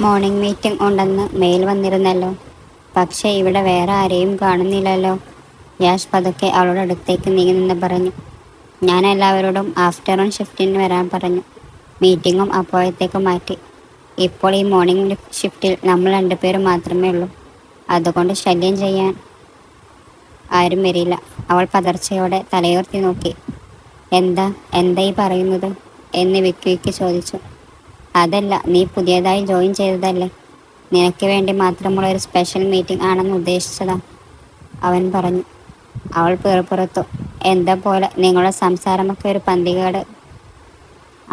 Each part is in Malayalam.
മോർണിംഗ് മീറ്റിംഗ് ഉണ്ടെന്ന് മെയിൽ വന്നിരുന്നല്ലോ. പക്ഷേ ഇവിടെ വേറെ ആരെയും കാണുന്നില്ലല്ലോ. യാഷ് പതുക്കെ അവളുടെ അടുത്തേക്ക് നീങ്ങി നിന്ന് പറഞ്ഞു. ഞാൻ എല്ലാവരോടും ആഫ്റ്റർനൂൺ ഷിഫ്റ്റിന് വരാൻ പറഞ്ഞു. മീറ്റിങ്ങും അപ്പോഴത്തേക്ക് മാറ്റി. ഇപ്പോൾ ഈ മോർണിംഗ് ഷിഫ്റ്റിൽ നമ്മൾ രണ്ടുപേരും മാത്രമേ ഉള്ളൂ. അതുകൊണ്ട് ശല്യം ചെയ്യാൻ ആരും വരില്ല. അവൾ പതർച്ചയോടെ തലയുയർത്തി നോക്കി. എന്താ എന്താ ഈ പറയുന്നത് എന്ന് വിക്കി ചോദിച്ചു. അതല്ല, നീ പുതിയതായി ജോയിൻ ചെയ്തതല്ലേ, നിനക്ക് വേണ്ടി മാത്രമുള്ള ഒരു സ്പെഷ്യൽ മീറ്റിംഗ് ആണെന്ന് ഉദ്ദേശിച്ചതാ, അവൻ പറഞ്ഞു. അവൾ പിറുപിറുത്തു. എന്താ പോലെ നിങ്ങളുടെ സംസാരമൊക്കെ ഒരു പന്തികേട്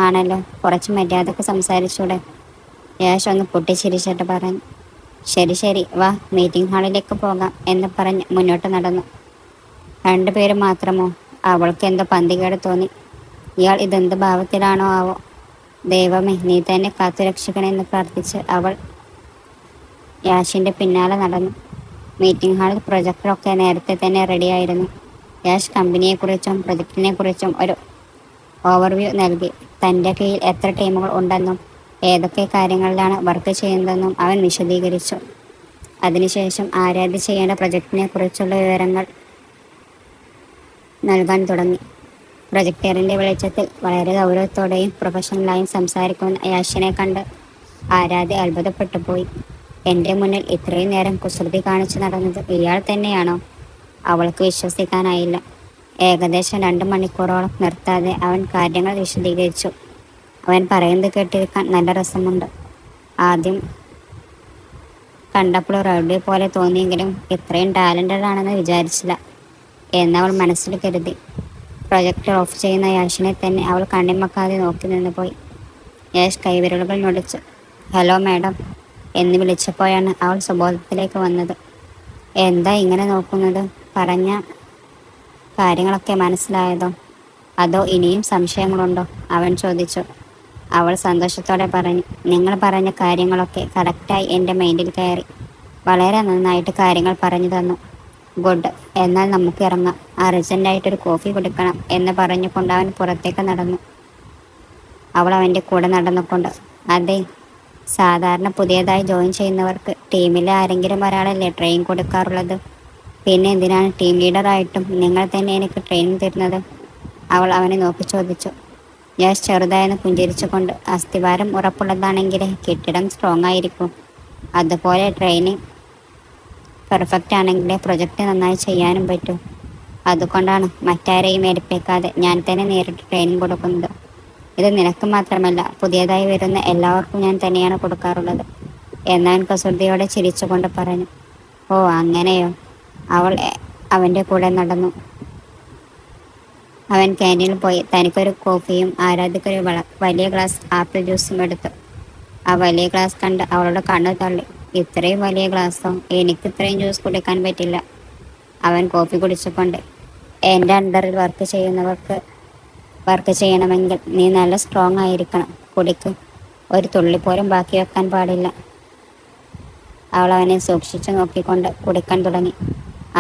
ആണല്ലോ, കുറച്ച് മര്യാദക്ക് സംസാരിച്ചൂടെ, യാഷ് ഒന്ന് പൊട്ടിച്ചിരിച്ചിട്ട് പറഞ്ഞു. ശരി ശരി, വാ മീറ്റിംഗ് ഹാളിലേക്ക് പോകാം എന്ന് പറഞ്ഞ് മുന്നോട്ട് നടന്നു. രണ്ടുപേരും മാത്രമോ? അവൾക്ക് എന്തോ പന്തികേട് തോന്നി. ഇയാൾ ഇതെന്ത് ഭാവത്തിലാണോ ആവോ. ദൈവമേ, നീ തന്നെ കാത്തുരക്ഷിക്കണമെന്ന് പ്രാർത്ഥിച്ച് അവൾ യാഷിൻ്റെ പിന്നാലെ നടന്നു. മീറ്റിംഗ് ഹാളിൽ പ്രൊജക്ടറൊക്കെ നേരത്തെ തന്നെ റെഡിയായിരുന്നു. യാഷ് കമ്പനിയെക്കുറിച്ചും പ്രൊജക്റ്റിനെക്കുറിച്ചും ഒരു ഓവർവ്യൂ നൽകി. തൻ്റെ കീഴിൽ എത്ര ടീമുകൾ ഉണ്ടെന്നും ഏതൊക്കെ കാര്യങ്ങളിലാണ് വർക്ക് ചെയ്യുന്നതെന്നും അവൻ വിശദീകരിച്ചു. അതിനുശേഷം ആരാധ്യ ചെയ്യേണ്ട പ്രൊജക്റ്റിനെക്കുറിച്ചുള്ള വിവരങ്ങൾ നൽകാൻ തുടങ്ങി. പ്രൊജക്ടറിൻ്റെ വെളിച്ചത്തിൽ വളരെ ഗൗരവത്തോടെയും പ്രൊഫഷണലായും സംസാരിക്കുന്ന യാഷിനെ കണ്ട് ആരാധ്യ അത്ഭുതപ്പെട്ടു പോയി. എൻ്റെ മുന്നിൽ ഇത്രയും നേരം കുസൃതി കാണിച്ചു നടന്നത് ഇയാൾ തന്നെയാണോ? അവൾക്ക് വിശ്വസിക്കാനായില്ല. ഏകദേശം 2 മണിക്കൂറോളം നിർത്താതെ അവൻ കാര്യങ്ങൾ വിശദീകരിച്ചു. അവൻ പറയുന്നത് കേട്ടിരിക്കാൻ നല്ല രസമുണ്ട്. ആദ്യം കണ്ടപ്പോൾ റൗഡി പോലെ തോന്നിയെങ്കിലും ഇത്രയും ടാലൻറ്റഡ് ആണെന്ന് വിചാരിച്ചില്ല എന്നവൾ മനസ്സിൽ കരുതി. പ്രൊജക്ടർ ഓഫ് ചെയ്യുന്ന യാഷിനെ തന്നെ അവൾ കണ്ണിമക്കാതെ നോക്കി നിന്ന് പോയി. യാഷ് കൈവിരലുകൾ ഞൊടിച്ചു. ഹലോ മാഡം എന്ന് വിളിച്ചപ്പോഴാണ് അവൾ സുബോധത്തിലേക്ക് വന്നത്. എന്താ ഇങ്ങനെ നോക്കുന്നത്? പറഞ്ഞ കാര്യങ്ങളൊക്കെ മനസ്സിലായതോ, അതോ ഇനിയും സംശയങ്ങളുണ്ടോ? അവൻ ചോദിച്ചു. അവൾ സന്തോഷത്തോടെ പറഞ്ഞു. നിങ്ങൾ പറഞ്ഞ കാര്യങ്ങളൊക്കെ കറക്റ്റായി എൻ്റെ മൈൻഡിൽ കയറി. വളരെ നന്നായിട്ട് കാര്യങ്ങൾ പറഞ്ഞു തന്നു. ഗുഡ്, എന്നാൽ നമുക്ക് ഇറങ്ങാം. അർജൻറ്റായിട്ടൊരു കോഫി കുടിക്കണം എന്ന് പറഞ്ഞുകൊണ്ട് അവൻ പുറത്തേക്ക് നടന്നു. അവൾ അവൻ്റെ കൂടെ നടന്നുകൊണ്ട്. അതെ, സാധാരണ പുതിയതായി ജോയിൻ ചെയ്യുന്നവർക്ക് ടീമിലെ ആരെങ്കിലും ഒരാളല്ലേ ട്രെയിൻ കൊടുക്കാറുള്ളത്. പിന്നെ എന്തിനാണ് ടീം ലീഡറായിട്ടും നിങ്ങൾ തന്നെ എനിക്ക് ട്രെയിനിങ് തരുന്നത്? അവൾ അവനെ നോക്കി ചോദിച്ചു. യാഷ് ചെറുതായെന്ന് പുഞ്ചിരിച്ചുകൊണ്ട്. അസ്ഥിവാരം ഉറപ്പുള്ളതാണെങ്കിൽ കെട്ടിടം സ്ട്രോങ് ആയിരിക്കും. അതുപോലെ ട്രെയിനിങ് പെർഫെക്റ്റ് ആണെങ്കിൽ പ്രൊജക്റ്റ് നന്നായി ചെയ്യാനും പറ്റും. അതുകൊണ്ടാണ് മറ്റാരെയും ഏൽപ്പിക്കാതെ ഞാൻ തന്നെ നേരിട്ട് ട്രെയിനിങ് കൊടുക്കുന്നത്. ഇത് നിനക്ക് മാത്രമല്ല, പുതിയതായി വരുന്ന എല്ലാവർക്കും ഞാൻ തന്നെയാണ് കൊടുക്കാറുള്ളത് എന്നവൻ കുസൃതിയോടെ ചിരിച്ചുകൊണ്ട് പറഞ്ഞു. ഓ അങ്ങനെയോ? അവൾ അവൻ്റെ കൂടെ നടന്നു. അവൻ ക്യാൻറ്റീനിൽ പോയി തനിക്കൊരു കോഫിയും ആരാധ്യക്കൊരു വലിയ ഗ്ലാസ് ആപ്പിൾ ജ്യൂസും എടുത്തു. ആ വലിയ ഗ്ലാസ് കണ്ട് അവളുടെ കണ്ണു തള്ളി. ഇത്രയും വലിയ ഗ്ലാസ്സോ? എനിക്ക് ഇത്രയും ജ്യൂസ് കുടിക്കാൻ പറ്റില്ല, അവൻ കോഫി കുടിച്ചുകൊണ്ട്. എൻ്റെ അണ്ടറിൽ വർക്ക് ചെയ്യണമെങ്കിൽ നീ നല്ല സ്ട്രോങ് ആയിരിക്കണം. കുടിക്ക്, ഒരു തുള്ളി പോലും ബാക്കി വെക്കാൻ പാടില്ല. അവൾ അവനെ സൂക്ഷിച്ചു നോക്കിക്കൊണ്ട് കുടിക്കാൻ തുടങ്ങി.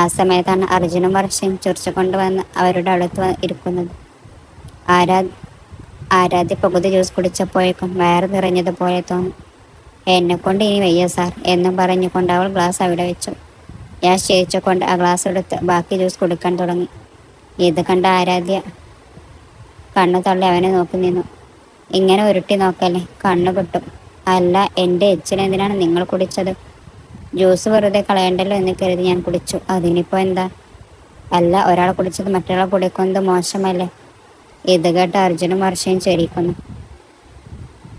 ആ സമയത്താണ് അർജുനും വർഷയും ചിരിച്ചുകൊണ്ട് വന്ന് അവരുടെ അടുത്ത് ഇരിക്കുന്നത്. ആരാധ്യ പകുതി ജ്യൂസ് കുടിച്ചപ്പോഴേക്കും വയറ് നിറഞ്ഞതുപോലെ തോന്നി. എന്നെക്കൊണ്ട് ഇനി വയ്യ സാർ എന്നും പറഞ്ഞുകൊണ്ട് അവൾ ഗ്ലാസ് അവിടെ വെച്ചു. യാഷ് ചിരിച്ചുകൊണ്ട് ആ ഗ്ലാസ് എടുത്ത് ബാക്കി ജ്യൂസ് കുടിക്കാൻ തുടങ്ങി. ഇത് കണ്ട ആരാധ്യ കണ്ണു തള്ളി അവനെ നോക്കി നിന്നു. ഇങ്ങനെ ഉരുട്ടി നോക്കല്ലേ, കണ്ണു കിട്ടും. അല്ല, എൻ്റെ എച്ചിനെന്തിനാണ് നിങ്ങൾ കുടിച്ചത്? ജ്യൂസ് വെറുതെ കളയണ്ടല്ലോ എന്ന് കരുതി ഞാൻ കുടിച്ചു. അതിനിപ്പോൾ എന്താ? അല്ല, ഒരാൾ കുടിച്ചത് മറ്റൊരാൾ കുടിക്കുന്നത് മോശമല്ലേ? ഇത് കേട്ട് അർജുനും വർഷയും ചിരിക്കുന്നു.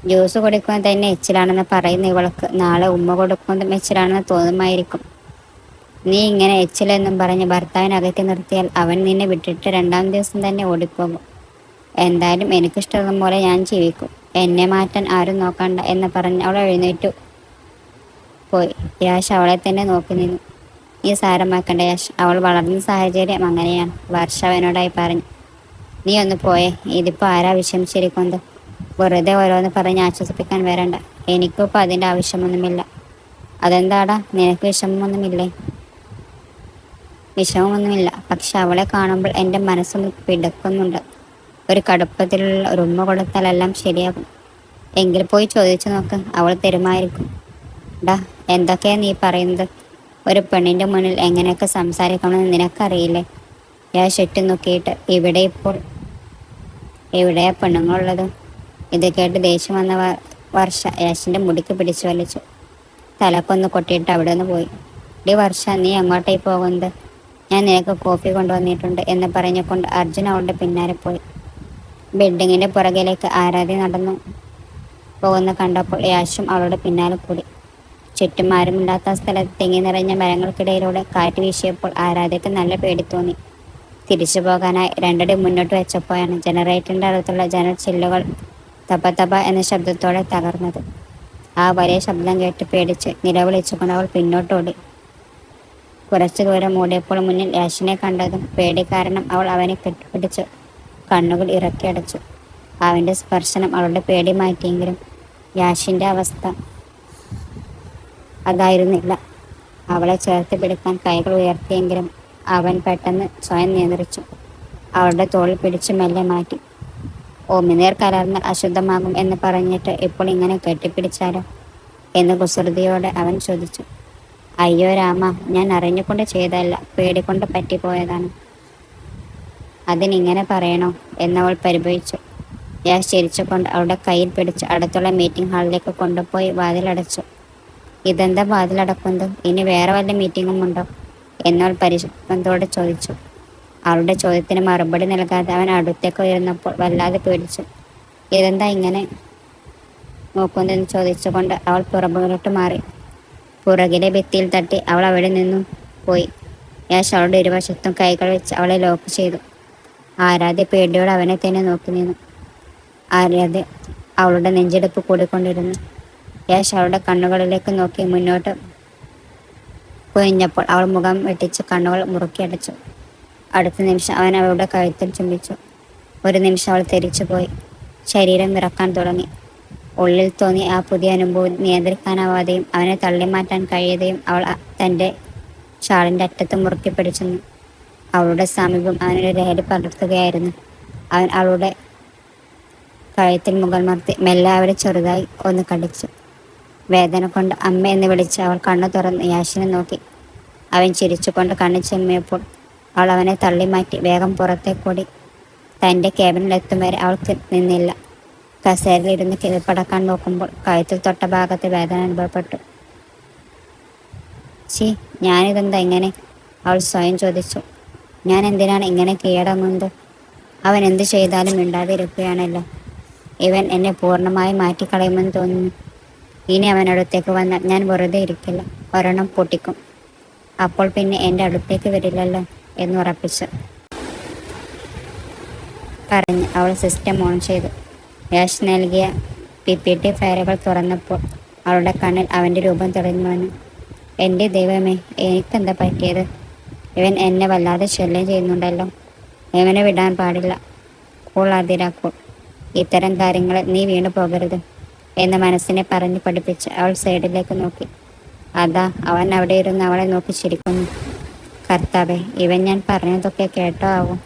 ജ്യൂസ് കുടിക്കുന്നത് തന്നെ എച്ചിലാണെന്ന് പറയുന്ന ഇവൾക്ക് നാളെ ഉമ്മ കൊടുക്കുന്നതും എച്ചിലാണെന്ന് തോന്നുമായിരിക്കും. നീ ഇങ്ങനെ എച്ചിലെന്നും പറഞ്ഞ് ഭർത്താവിനകറ്റി നിർത്തിയാൽ അവൻ നിന്നെ വിട്ടിട്ട് 2-ാം ദിവസം തന്നെ ഓടിപ്പോകും. എന്തായാലും എനിക്കിഷ്ടം പോലെ ഞാൻ ജീവിക്കും. എന്നെ മാറ്റാൻ ആരും നോക്കണ്ട എന്ന് പറഞ്ഞ് അവൾ എഴുന്നേറ്റു പോയി. യാഷ് അവളെ തന്നെ നോക്കി നിന്നു. നീ സാരമാക്കണ്ട യാഷ്, അവൾ വളർന്ന സാഹചര്യം അങ്ങനെയാണ്, വർഷ അവനോടായി പറഞ്ഞു. നീ ഒന്ന് പോയേ, ഇതിപ്പോൾ ആരാ വിഷമിച്ചിരിക്കുന്നത്? വെറുതെ ഓരോന്ന് പറഞ്ഞ് ആശ്വസിപ്പിക്കാൻ വരണ്ട. എനിക്കിപ്പോൾ അതിൻ്റെ ആവശ്യമൊന്നുമില്ല. അതെന്താടാ, നിനക്ക് വിഷമമൊന്നുമില്ല. പക്ഷെ അവളെ കാണുമ്പോൾ എൻ്റെ മനസ്സും പിടക്കുന്നുണ്ട്. ഒരു കടുപ്പത്തിലുള്ള ഒരു ഉമ്മ കൊടുത്താൽ എല്ലാം ശരിയാകും. എങ്കിൽ പോയി ചോദിച്ചു നോക്ക്, അവൾ തരുമായിരിക്കും. ഡാ, എന്തൊക്കെയാ നീ പറയുന്നത്? ഒരു പെണ്ണിൻ്റെ മുന്നിൽ എങ്ങനെയൊക്കെ സംസാരിക്കണമെന്ന് നിനക്കറിയില്ലേ? ഞാൻ ചുറ്റും നോക്കിയിട്ട് എവിടെയാ പെണ്ണുങ്ങളുള്ളത്? ഇത് കേട്ട് ദേഷ്യം വന്ന വർഷ യാഷിൻ്റെ മുടിക്ക് പിടിച്ചു വലിച്ചു. തലക്കൊന്ന് കൊട്ടിയിട്ട് അവിടെ നിന്ന് പോയി. ഡി വർഷ, നീ എങ്ങോട്ടായി പോകുന്നത്? ഞാൻ നിനക്ക് കോഫി കൊണ്ടുവന്നിട്ടുണ്ട് എന്ന് പറഞ്ഞുകൊണ്ട് അർജുൻ അവളുടെ പിന്നാലെ പോയി. ബിൽഡിങ്ങിൻ്റെ പുറകിലേക്ക് ആരാധ്യ നടന്നു പോകുന്ന കണ്ടപ്പോൾ യാഷും അവളുടെ പിന്നാലെ കൂടി. ചുറ്റും ആരുമില്ലാത്ത സ്ഥലത്ത് തിങ്ങി നിറഞ്ഞ മരങ്ങൾക്കിടയിലൂടെ കാറ്റ് വീശിയപ്പോൾ ആരാധ്യക്ക് നല്ല പേടി തോന്നി. തിരിച്ചു പോകാനായി രണ്ടടി മുന്നോട്ട് വെച്ചപ്പോഴാണ് ജനറേറ്ററിൻ്റെ അടുത്തുള്ള ജനൽ ചില്ലുകൾ തപ തപ എന്ന ശബ്ദത്തോടെ തകർന്നത്. ആ വലിയ ശബ്ദം കേട്ട് പേടിച്ച് നിലവിളിച്ചുകൊണ്ട് അവൾ പിന്നോട്ടോടി. കുറച്ചു ദൂരം ഓടിയപ്പോൾ മുന്നിൽ യാഷിനെ കണ്ടതും പേടി കാരണം അവൾ അവനെ കെട്ടിപ്പിടിച്ചു കണ്ണുകൾ ഇറക്കിയടച്ചു. അവൻ്റെ സ്പർശനം അവളുടെ പേടി മാറ്റിയെങ്കിലും യാഷിൻ്റെ അവസ്ഥ അതായിരുന്നില്ല. അവളെ ചേർത്ത് പിടിക്കാൻ കൈകൾ ഉയർത്തിയെങ്കിലും അവൻ പെട്ടെന്ന് സ്വയം നിയന്ത്രിച്ചു. അവളുടെ തോളിൽ പിടിച്ചു മെല്ലെ മാറ്റി. ഉമിനീർ കലർന്നാൽ അശുദ്ധമാകും എന്ന് പറഞ്ഞിട്ട് ഇപ്പോൾ ഇങ്ങനെ കെട്ടിപ്പിടിച്ചാലോ എന്ന് കുസൃതിയോടെ അവൻ ചോദിച്ചു. അയ്യോ രാമ, ഞാൻ അറിഞ്ഞുകൊണ്ട് ചെയ്തതല്ല, പേടിക്കൊണ്ട് പറ്റിപ്പോയതാണ്. അതിനിങ്ങനെ പറയണോ എന്നവൾ പരിഭവിച്ചു. ഞാൻ ചിരിച്ചുകൊണ്ട് അവളുടെ കയ്യിൽ പിടിച്ച് അടുത്തുള്ള മീറ്റിംഗ് ഹാളിലേക്ക് കൊണ്ടുപോയി വാതിലടച്ചു. ഇതെന്താ വാതിലടക്കുന്നത്? ഇനി വേറെ വല്ല മീറ്റിങ്ങും ഉണ്ടോ എന്നവൾ പരിശോധനത്തോടെ ചോദിച്ചു. അവളുടെ ചോദ്യത്തിന് മറുപടി നൽകാതെ അവൻ അടുത്തേക്ക് ഉയർന്നപ്പോൾ വല്ലാതെ പേടിച്ചു. ഇതെന്താ ഇങ്ങനെ നോക്കുന്നതെന്ന് ചോദിച്ചുകൊണ്ട് അവൾ പുറകിലോട്ട് മാറി. പുറകിലെ ഭിത്തിയിൽ തട്ടി അവൾ അവിടെ നിന്നും പോയി. യാഷ് അവളുടെ ഇരുവശത്തും കൈകൾ വെച്ച് അവളെ ലോക്ക് ചെയ്തു. ആരാധ്യ പേടിയോടെ അവനെ തന്നെ നോക്കി നിന്നു. ആരാധ്യ അവളുടെ നെഞ്ചെടുപ്പ് കൂടിക്കൊണ്ടിരുന്നു. യാഷ് അവളുടെ കണ്ണുകളിലേക്ക് നോക്കി മുന്നോട്ട് കുനിഞ്ഞപ്പോൾ അവൾ മുഖം വെട്ടിച്ച് കണ്ണുകൾ മുറുക്കിയടച്ചു. അടുത്ത നിമിഷം അവൻ അവളുടെ കഴുത്തിൽ ചുംബിച്ചു. ഒരു നിമിഷം അവൾ തെറിച്ചുപോയി. ശരീരം വിറക്കാൻ തുടങ്ങി. ഉള്ളിൽ തോന്നി ആ പുതിയ അനുഭവം നിയന്ത്രിക്കാനാവാതെയും അവനെ തള്ളിമാറ്റാൻ കഴിയാതെയും അവൾ തൻ്റെ ഷാളിൻ്റെ അറ്റത്ത് മുറുക്കി പിടിച്ചു. അവളുടെ സമീപം അവനൊരു ലഹരി പടർത്തുകയായിരുന്നു. അവൻ അവളുടെ കഴുത്തിൽ മുകൾ മർത്തി മെല്ലെ അവരെ ചെറുതായി ഒന്ന് കടിച്ചു. വേദന കൊണ്ട് അമ്മ എന്ന് വിളിച്ച് അവൾ കണ്ണു തുറന്ന് യാഷിനെ നോക്കി. അവൻ ചിരിച്ചുകൊണ്ട് കണ്ണു ചെമ്മിയപ്പോൾ അവൾ അവനെ തള്ളിമാറ്റി വേഗം പുറത്തേക്കൂടി. തൻ്റെ ക്യാബിനിലെത്തും വരെ അവൾക്ക് നിന്നില്ല. കസേരയിലിരുന്ന് കിളിപ്പടക്കാൻ നോക്കുമ്പോൾ കഴുത്തിൽ തൊട്ട ഭാഗത്ത് വേദന അനുഭവപ്പെട്ടു. ഞാനിതെന്താ ഇങ്ങനെ? അവൾ സ്വയം ചോദിച്ചു. ഞാൻ എന്തിനാണ് ഇങ്ങനെ കീഴടങ്ങുന്നത്? അവൻ എന്ത് ചെയ്താലും മിണ്ടാതിരിക്കുകയാണല്ലോ. ഇവൻ എന്നെ പൂർണ്ണമായി മാറ്റിക്കളയുമെന്ന് തോന്നുന്നു. ഇനി അവൻ അടുത്തേക്ക് വന്നാൽ ഞാൻ വെറുതെ ഇരിക്കില്ല, ഒരെണ്ണം പൊട്ടിക്കും. അപ്പോൾ പിന്നെ എൻ്റെ അടുത്തേക്ക് വരില്ലല്ലോ എന്നുറപ്പിച്ചു പറഞ്ഞ് അവൾ സിസ്റ്റം ഓൺ ചെയ്തു. യാഷ് നൽകിയ PPT ഫയലുകൾ തുറന്നപ്പോൾ അവളുടെ കണ്ണിൽ അവൻ്റെ രൂപം തെളിഞ്ഞു വന്നു. എൻ്റെ ദൈവമേ, എനിക്കെന്താ പറ്റിയത്? ഇവൻ എന്നെ വല്ലാതെ ശല്യം ചെയ്യുന്നുണ്ടല്ലോ. ഇവനെ വിടാൻ പാടില്ല. Cool Athira, cool. ഇത്തരം കാര്യങ്ങൾ നീ വീണു പോകരുത് എന്ന് മനസ്സിനെ പറഞ്ഞ് പഠിപ്പിച്ച് അവൾ സൈഡിലേക്ക് നോക്കി. അതാ അവൻ അവിടെ ഇരുന്ന് അവളെ നോക്കി ചിരിക്കുന്നു. കർത്താവേ, ഇവൻ ഞാൻ പറഞ്ഞതൊക്കെ കേട്ടോ ആവും.